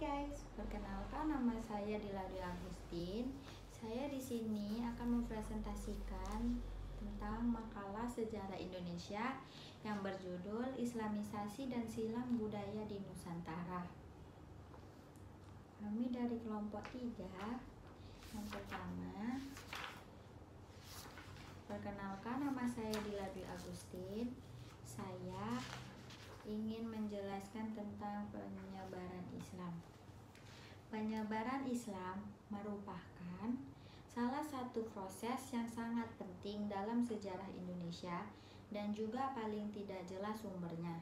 guys, perkenalkan nama saya Dila Dwi Agustin. Saya di sini akan mempresentasikan tentang makalah sejarah Indonesia yang berjudul Islamisasi dan Silang Budaya di Nusantara. Kami dari kelompok 3. Yang pertama, perkenalkan nama saya Dila Dwi Agustin. Saya ingin menjelaskan tentang penyebaran Islam. Penyebaran Islam merupakan salah satu proses yang sangat penting dalam sejarah Indonesia dan juga paling tidak jelas sumbernya.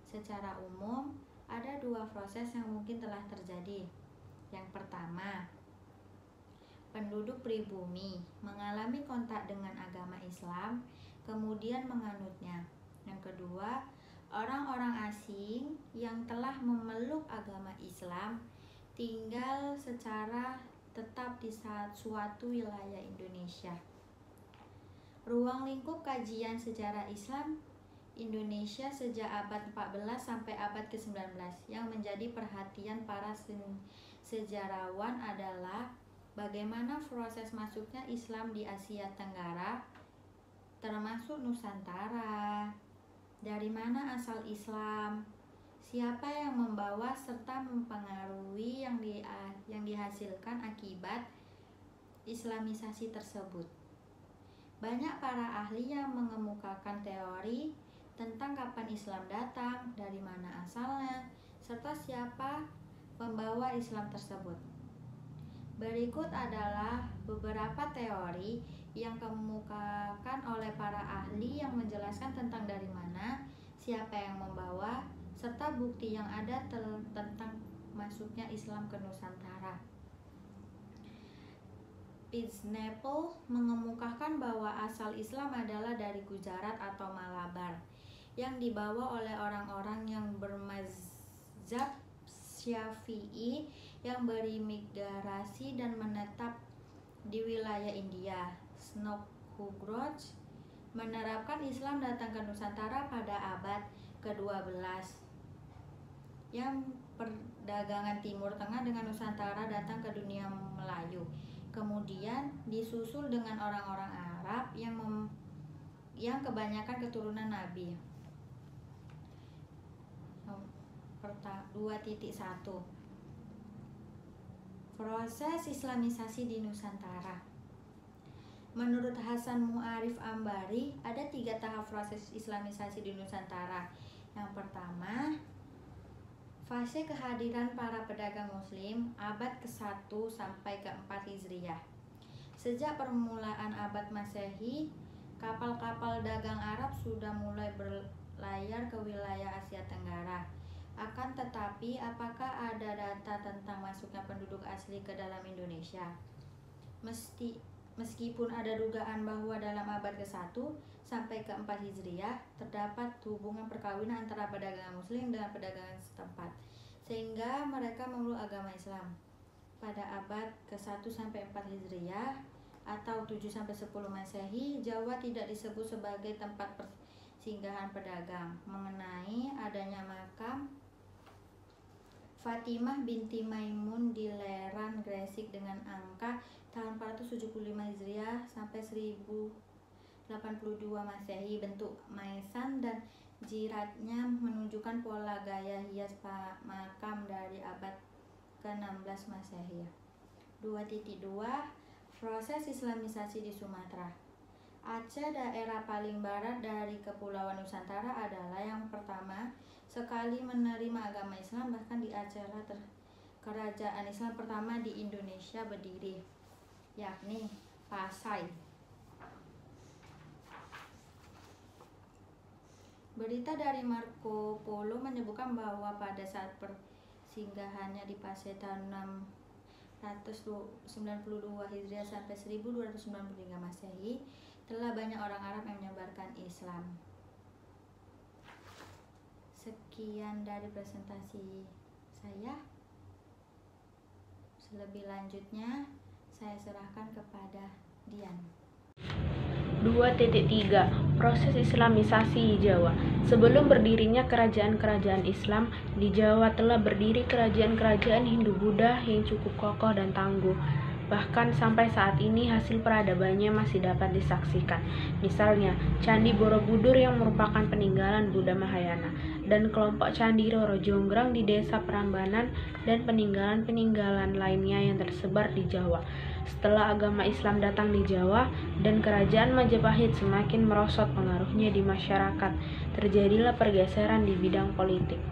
Secara umum, ada dua proses yang mungkin telah terjadi. Yang pertama, penduduk pribumi mengalami kontak dengan agama Islam, kemudian menganutnya. Yang kedua, orang-orang asing yang telah memeluk agama Islam tinggal secara tetap di suatu wilayah Indonesia. Ruang lingkup kajian sejarah Islam Indonesia sejak abad 14 sampai abad ke-19 yang menjadi perhatian para sejarawan adalah bagaimana proses masuknya Islam di Asia Tenggara, termasuk Nusantara. Dari mana asal Islam? Siapa yang membawa serta mempengaruhi yang dihasilkan akibat Islamisasi tersebut? Banyak para ahli yang mengemukakan teori tentang kapan Islam datang, dari mana asalnya, serta siapa pembawa Islam tersebut. Berikut adalah beberapa teori yang dikemukakan oleh para ahli yang menjelaskan tentang dari mana, siapa yang membawa, serta bukti yang ada tentang masuknya Islam ke Nusantara. Piznapple mengemukakan bahwa asal Islam adalah dari Gujarat atau Malabar yang dibawa oleh orang-orang yang bermazhab Syafi'i yang berimigrasi dan menetap di wilayah India. Snodgrass menerapkan Islam datang ke Nusantara pada abad ke-12 yang perdagangan Timur Tengah dengan Nusantara datang ke dunia Melayu. Kemudian disusul dengan orang-orang Arab yang kebanyakan keturunan Nabi. 2.1 Proses Islamisasi di Nusantara. Menurut Hasan Mu'arif Ambari, ada 3 tahap proses Islamisasi di Nusantara. Yang pertama, fase kehadiran para pedagang Muslim abad ke-1 sampai ke-4 Hijriah. Sejak permulaan abad Masehi, kapal-kapal dagang Arab sudah mulai berlayar ke wilayah Asia Tenggara. Akan tetapi, apakah ada data tentang masuknya penduduk asli ke dalam Indonesia? Meskipun ada dugaan bahwa dalam abad ke-1 sampai ke-4 Hijriah terdapat hubungan perkawinan antara pedagang Muslim dengan pedagang setempat, sehingga mereka memeluk agama Islam. Pada abad ke-1 sampai 4 Hijriah atau 7 sampai 10 Masehi, Jawa tidak disebut sebagai tempat persinggahan pedagang. Mengenai adanya makam Fatimah binti Maimun di Leran, Gresik dengan angka tahun 475 Hijriah sampai 1082 Masehi. Bentuk maisan dan jiratnya menunjukkan pola gaya hias makam dari abad ke-16 Masehi. 2.2 Proses Islamisasi di Sumatera. Aceh, daerah paling barat dari Kepulauan Nusantara, adalah yang pertama sekali menerima agama Islam. Bahkan di Aceh lah kerajaan Islam pertama di Indonesia berdiri, yakni Pasai. Berita dari Marco Polo menyebutkan bahwa pada saat persinggahannya di Pasai tahun 692 Hijriah sampai 1293 Masehi, telah banyak orang Arab yang menyebarkan Islam. Sekian dari presentasi saya. Selebih lanjutnya saya serahkan kepada Dian. 2.3 Proses Islamisasi di Jawa. Sebelum berdirinya kerajaan-kerajaan Islam, di Jawa telah berdiri kerajaan-kerajaan Hindu-Buddha yang cukup kokoh dan tangguh. Bahkan sampai saat ini hasil peradabannya masih dapat disaksikan. Misalnya, Candi Borobudur yang merupakan peninggalan Buddha Mahayana, dan kelompok Candi Roro Jonggrang di Desa Prambanan, dan peninggalan-peninggalan lainnya yang tersebar di Jawa. Setelah agama Islam datang di Jawa dan kerajaan Majapahit semakin merosot pengaruhnya di masyarakat, terjadilah pergeseran di bidang politik.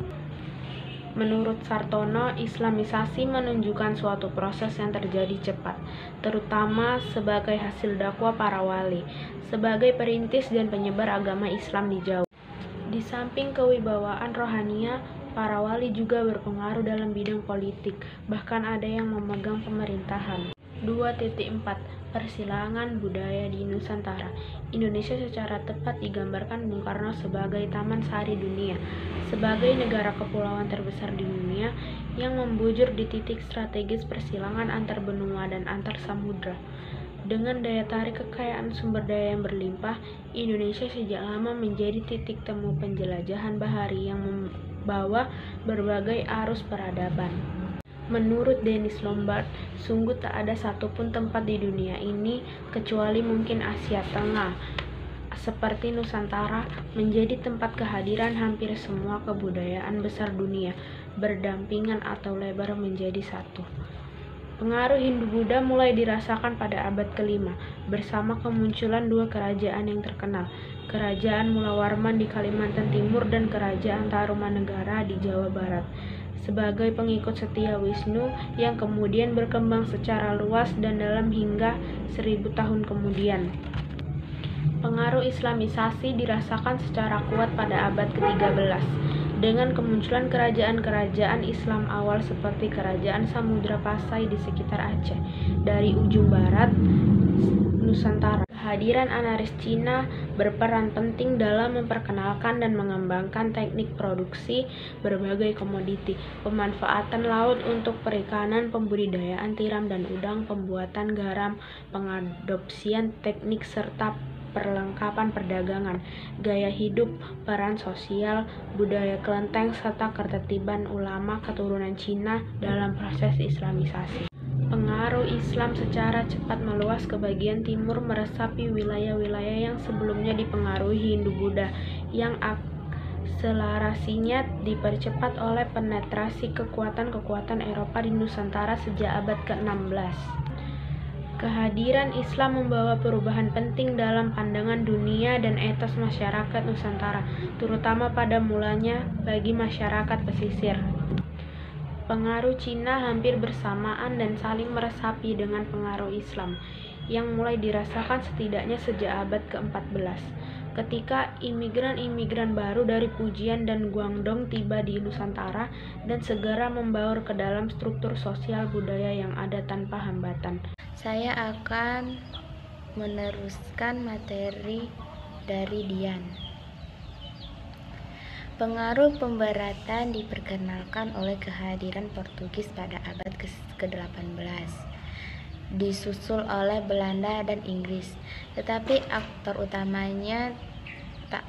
Menurut Sartono, Islamisasi menunjukkan suatu proses yang terjadi cepat, terutama sebagai hasil dakwah para wali, sebagai perintis dan penyebar agama Islam di Jawa. Di samping kewibawaan rohania, para wali juga berpengaruh dalam bidang politik, bahkan ada yang memegang pemerintahan. 2.4 Persilangan budaya di Nusantara. Indonesia secara tepat digambarkan Bung Karno sebagai taman sari dunia, sebagai negara kepulauan terbesar di dunia yang membujur di titik strategis persilangan antar benua dan antar samudra. Dengan daya tarik kekayaan sumber daya yang berlimpah, Indonesia sejak lama menjadi titik temu penjelajahan bahari yang membawa berbagai arus peradaban. Menurut Dennis Lombard, sungguh tak ada satupun tempat di dunia ini, kecuali mungkin Asia Tengah, seperti Nusantara, menjadi tempat kehadiran hampir semua kebudayaan besar dunia, berdampingan atau lebar menjadi satu. Pengaruh Hindu-Buddha mulai dirasakan pada abad ke-5, bersama kemunculan dua kerajaan yang terkenal, Kerajaan Mulawarman di Kalimantan Timur dan Kerajaan Tarumanegara di Jawa Barat, sebagai pengikut setia Wisnu yang kemudian berkembang secara luas dan dalam hingga 1000 tahun kemudian. Pengaruh Islamisasi dirasakan secara kuat pada abad ke-13 dengan kemunculan kerajaan-kerajaan Islam awal seperti Kerajaan Samudra Pasai di sekitar Aceh dari ujung barat Nusantara. Kehadiran Anaris Cina berperan penting dalam memperkenalkan dan mengembangkan teknik produksi berbagai komoditi, pemanfaatan laut untuk perikanan, pembudidayaan tiram dan udang, pembuatan garam, pengadopsian teknik serta perlengkapan perdagangan, gaya hidup, peran sosial, budaya kelenteng, serta ketertiban ulama keturunan Cina dalam proses Islamisasi. Pengaruh Islam secara cepat meluas ke bagian timur, meresapi wilayah-wilayah yang sebelumnya dipengaruhi Hindu-Buddha, yang akselerasinya dipercepat oleh penetrasi kekuatan-kekuatan Eropa di Nusantara sejak abad ke-16. Kehadiran Islam membawa perubahan penting dalam pandangan dunia dan etos masyarakat Nusantara, terutama pada mulanya bagi masyarakat pesisir. Pengaruh Cina hampir bersamaan dan saling meresapi dengan pengaruh Islam, yang mulai dirasakan setidaknya sejak abad ke-14, ketika imigran-imigran baru dari Fujian dan Guangdong tiba di Nusantara dan segera membaur ke dalam struktur sosial budaya yang ada tanpa hambatan. Saya akan meneruskan materi dari Dian. Pengaruh pembaratan diperkenalkan oleh kehadiran Portugis pada abad ke-18, disusul oleh Belanda dan Inggris, tetapi aktor utamanya tak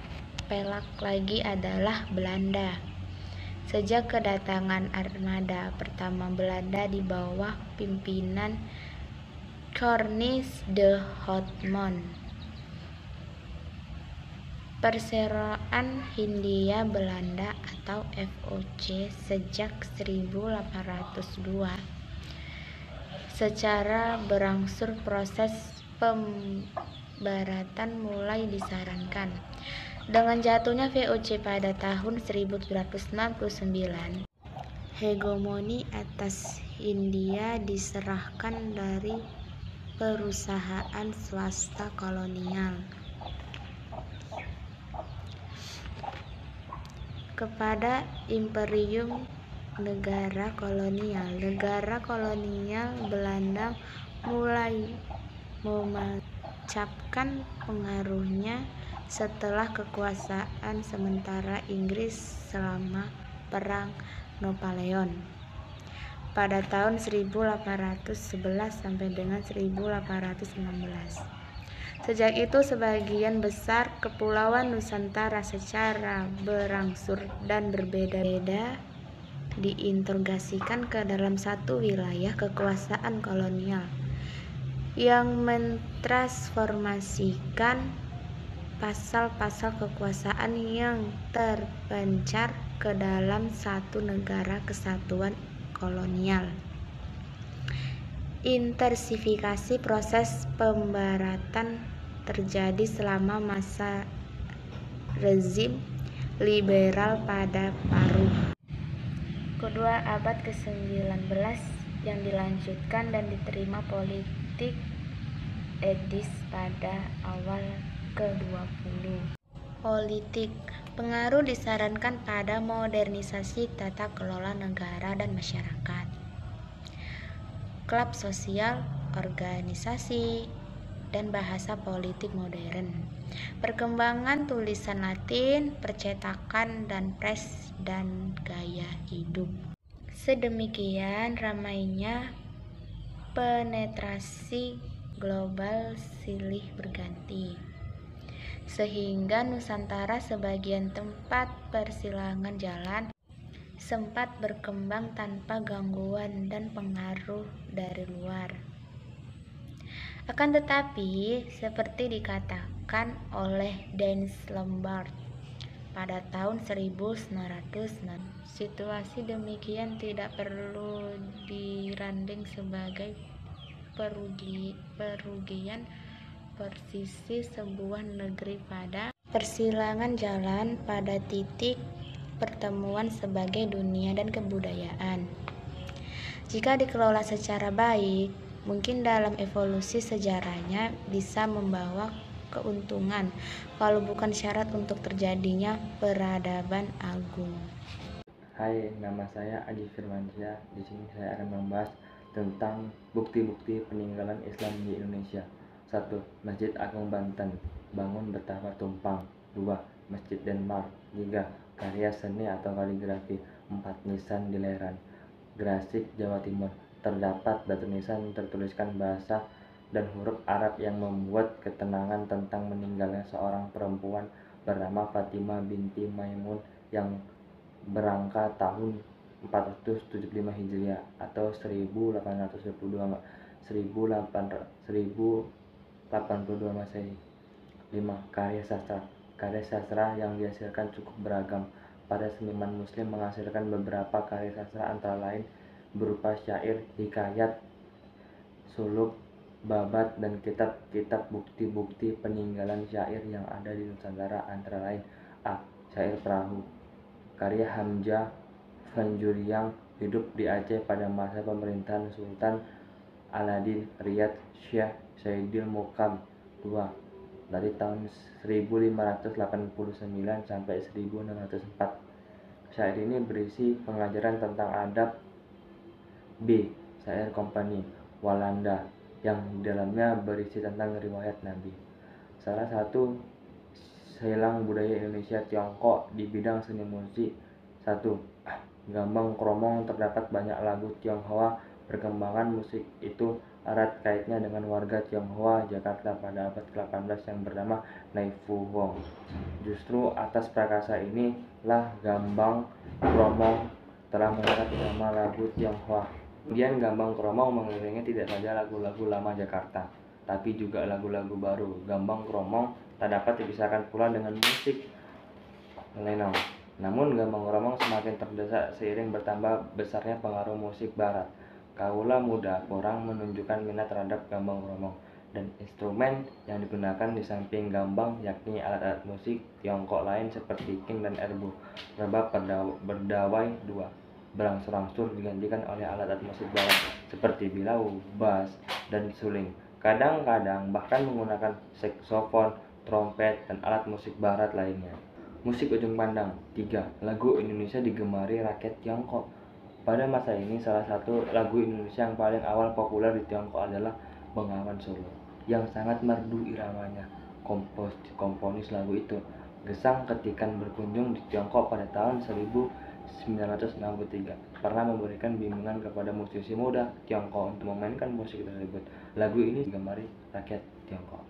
pelak lagi adalah Belanda. Sejak kedatangan armada pertama Belanda di bawah pimpinan Cornelis de Houtman, Perseroan Hindia-Belanda atau VOC sejak 1802 secara berangsur proses pembaratan mulai disarankan. Dengan jatuhnya VOC pada tahun 1969, hegemoni atas Hindia diserahkan dari perusahaan swasta kolonial kepada imperium negara kolonial. Negara kolonial Belanda mulai memecapkan pengaruhnya setelah kekuasaan sementara Inggris selama Perang Napoleon pada tahun 1811 sampai dengan 1816. Sejak itu sebagian besar kepulauan Nusantara secara berangsur dan berbeda-beda diintegrasikan ke dalam satu wilayah kekuasaan kolonial yang mentransformasikan pasal-pasal kekuasaan yang terpencar ke dalam satu negara kesatuan kolonial. Intensifikasi proses pembaratan terjadi selama masa rezim liberal pada paruh kedua abad ke-19 yang dilanjutkan dan diterima politik edis pada awal ke-20. Politik pengaruh disarankan pada modernisasi tata kelola negara dan masyarakat. Klub sosial, organisasi, dan bahasa politik modern. Perkembangan tulisan Latin, percetakan dan pres dan gaya hidup. Sedemikian ramainya penetrasi global silih berganti, sehingga Nusantara sebagian tempat persilangan jalan sempat berkembang tanpa gangguan dan pengaruh dari luar. Akan tetapi, seperti dikatakan oleh Dennis Lombard pada tahun 1906, situasi demikian tidak perlu diranding sebagai perugian posisi sebuah negeri pada persilangan jalan pada titik pertemuan sebagai dunia dan kebudayaan. Jika dikelola secara baik, mungkin dalam evolusi sejarahnya bisa membawa keuntungan, kalau bukan syarat untuk terjadinya peradaban agung. Hai, nama saya Aji Firmansyah. Di sini saya akan membahas tentang bukti-bukti peninggalan Islam di Indonesia. 1. Masjid Agung Banten, bangun betapa tumpang. 2. Masjid Denmark. 3. Karya seni atau kaligrafi. 4. Nisan di Leran, Gresik, Jawa Timur. Terdapat batu nisan tertuliskan bahasa dan huruf Arab yang membuat ketenangan tentang meninggalnya seorang perempuan bernama Fatimah binti Maimun yang berangka tahun 475 Hijriah atau 1882 Masehi. 5. Karya sastra. Karya sastra yang dihasilkan cukup beragam. Para seniman muslim menghasilkan beberapa karya sastra antara lain berupa syair, hikayat, suluk, babat, dan kitab-kitab bukti-bukti peninggalan syair yang ada di Nusantara antara lain A. Syair Perahu, karya Hamzah Fanjuriang, hidup di Aceh pada masa pemerintahan Sultan Aladin Riyad Syekh Saidil Muqam II dari tahun 1589 sampai 1604. Syair ini berisi pengajaran tentang adab. B. Syair Kompani Walanda yang di dalamnya berisi tentang riwayat Nabi. Salah satu silang budaya Indonesia Tiongkok di bidang seni musik. 1. Gambang Kromong. Terdapat banyak lagu Tionghoa. Perkembangan musik itu erat kaitnya dengan warga Tionghoa Jakarta pada abad ke-18 yang bernama Nai Fu Hong. Justru atas prakasa ini lah Gambang Kromong telah mengangkat nama lagu Tionghoa. Kemudian Gambang Kromong mengelilingi tidak saja lagu-lagu lama Jakarta, tapi juga lagu-lagu baru. Gambang Kromong tak dapat dipisahkan pula dengan musik lenong. Namun Gambang Kromong semakin terdesak seiring bertambah besarnya pengaruh musik barat. Kaula muda kurang menunjukkan minat terhadap Gambang Kromong, dan instrumen yang digunakan di samping gambang yakni alat-alat musik Tiongkok lain seperti king dan erbu, rebab berdawai dua, berangsur-angsur digantikan oleh alat-alat musik barat seperti bilau, bass, dan suling. Kadang-kadang bahkan menggunakan saksofon, trompet, dan alat musik barat lainnya. Musik ujung pandang. 3. Lagu Indonesia digemari rakyat Tiongkok. Pada masa ini salah satu lagu Indonesia yang paling awal populer di Tiongkok adalah Bengawan Solo, yang sangat merdu iramanya. Komponis lagu itu, Gesang Ketikan, berkunjung di Tiongkok pada tahun 1963, pernah memberikan bimbingan kepada musisi muda Tiongkok untuk memainkan musik tersebut. Lagu ini digemari rakyat Tiongkok.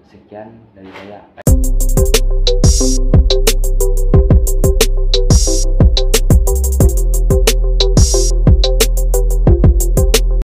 Sekian dari saya.